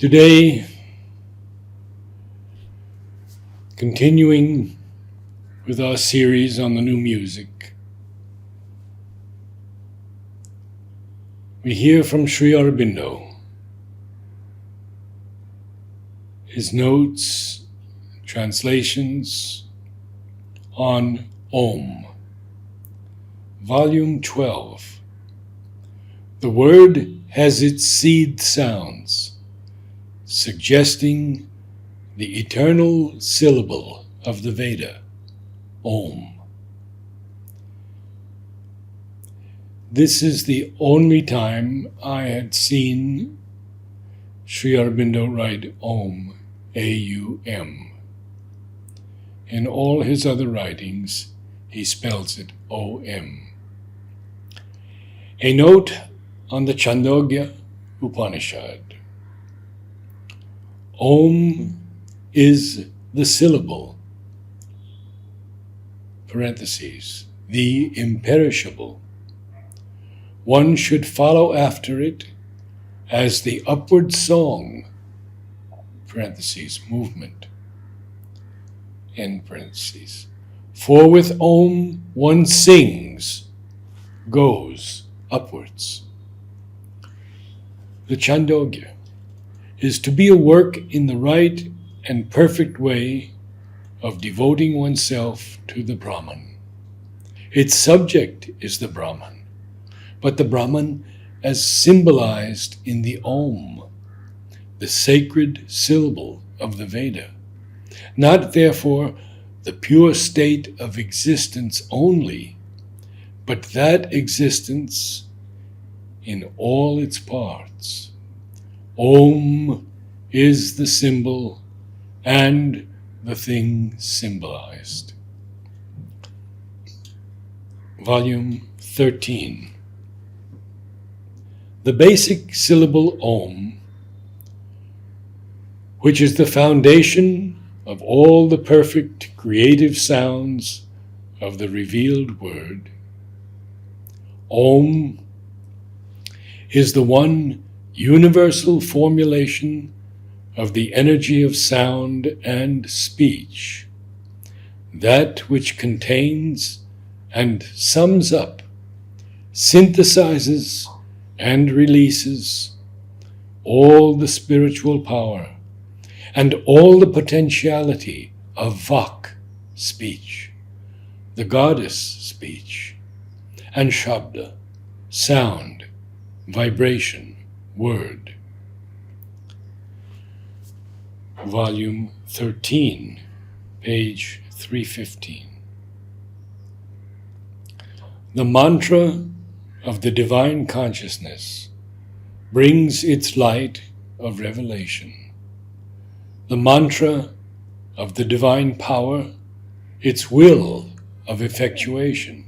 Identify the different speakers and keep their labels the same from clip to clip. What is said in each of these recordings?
Speaker 1: Today, continuing with our series on the new music, we hear from Sri Aurobindo, his notes, translations on Om, Volume 12. The word has its seed sounds, suggesting the eternal syllable of the Veda, Om. This is the only time I had seen Sri Aurobindo write Om, A-U-M. In all his other writings, he spells it O-M. A note on the Chandogya Upanishad. Om is the syllable, parentheses, the imperishable. One should follow after it as the upward song, parentheses, movement, end parentheses. For with Om one sings, goes upwards. The Chandogya is to be a work in the right and perfect way of devoting oneself to the Brahman. Its subject is the Brahman, but the Brahman as symbolized in the Om, the sacred syllable of the Veda, not therefore the pure state of existence only, but that existence in all its parts. Om is the symbol and the thing symbolized. Volume 13. The basic syllable Om, which is the foundation of all the perfect creative sounds of the revealed word, Om is the one universal formulation of the energy of sound and speech, that which contains and sums up, synthesizes and releases all the spiritual power and all the potentiality of Vak, speech, the goddess speech, and Shabda, sound, vibration, word. Volume 13, page 315. The mantra of the divine consciousness brings its light of revelation. The mantra of the divine power, its will of effectuation.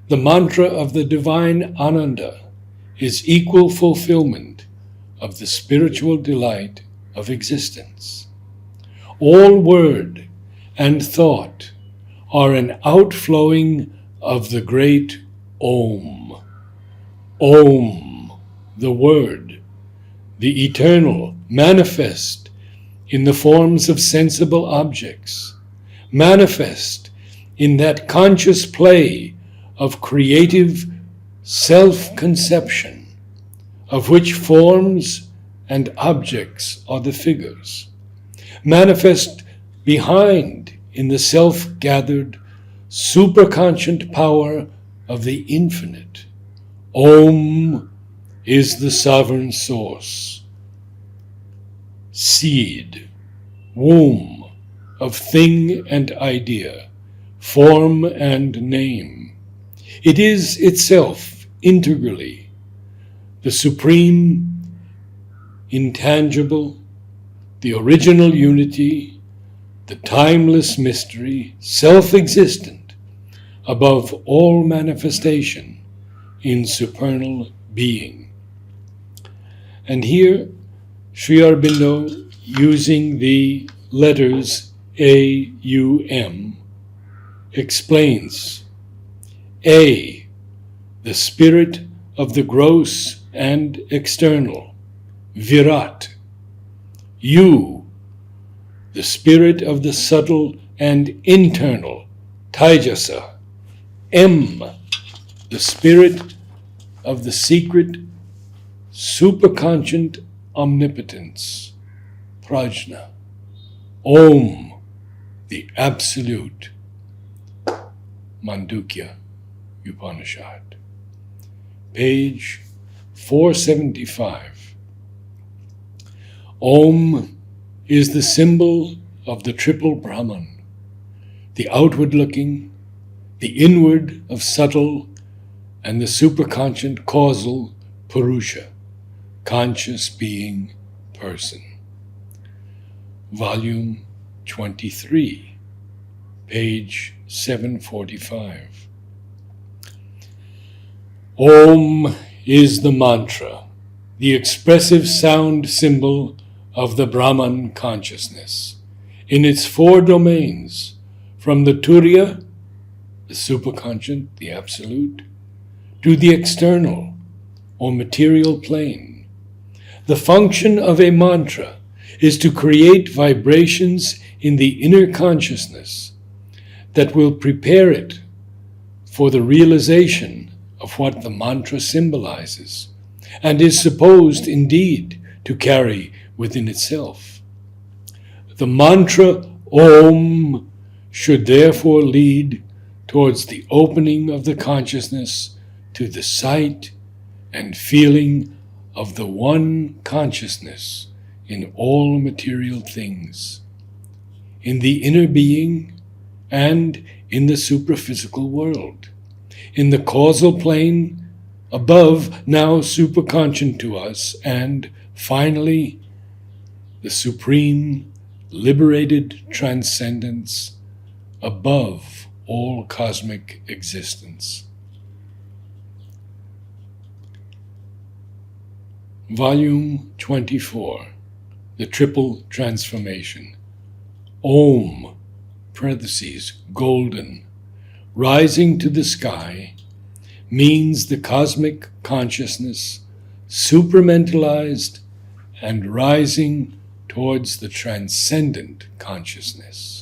Speaker 1: The mantra of the divine Ananda is equal fulfillment of the spiritual delight of existence. All word and thought are an outflowing of the great Om. Om, the word, the eternal, manifest in the forms of sensible objects, manifest in that conscious play of creative self-conception, of which forms and objects are the figures, manifest behind in the self-gathered, superconscient power of the infinite. Om is the sovereign source, seed, womb of thing and idea, form and name. It is itself integrally the supreme, intangible, the original unity, the timeless mystery, self-existent, above all manifestation in supernal being. And here, Sri Aurobindo, using the letters A-U-M, explains A, the spirit of the gross and external, Virat, U, the spirit of the subtle and internal, Taijasa. M, the spirit of the secret, superconscient omnipotence, Prajna. Om, the absolute, Mandukya Upanishad. Page 475. Om is the symbol of the triple Brahman, the outward-looking, the inward of subtle, and the superconscient causal Purusha, conscious being, person. Volume 23, page 745. Om is the mantra, the expressive sound symbol of the Brahman consciousness, in its four domains, from the Turiya, the superconscient, the absolute, to the external, or material plane. The function of a mantra is to create vibrations in the inner consciousness that will prepare it for the realization of what the mantra symbolizes, and is supposed indeed to carry within itself. The mantra Om should therefore lead towards the opening of the consciousness to the sight and feeling of the one consciousness in all material things, in the inner being and in the supraphysical world, in the causal plane above, now superconscient to us, and finally, the supreme liberated transcendence above all cosmic existence. Volume 24, The Triple Transformation. Om, parentheses, golden, rising to the sky, means the cosmic consciousness, supramentalized and rising towards the transcendent consciousness.